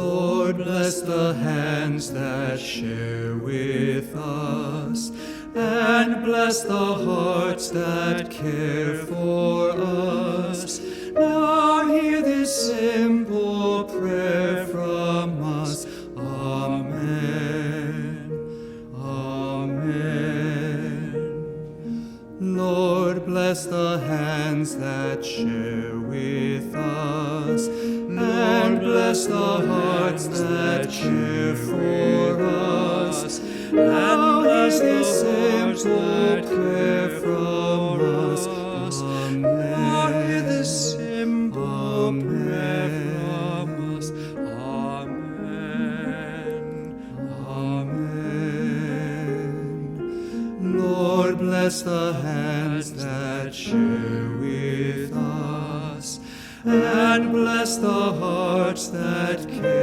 Lord, bless the hands that share with us, and bless the hearts that care for us. Now hear this simple prayer from us. Amen. Amen. Lord, bless the hands that share with us, and bless the hearts that care for us. Now hear this simple prayer from us. Amen. Now hear this simple prayer from us. Amen. Amen. Lord, bless the hands that share with us, and bless the hearts that care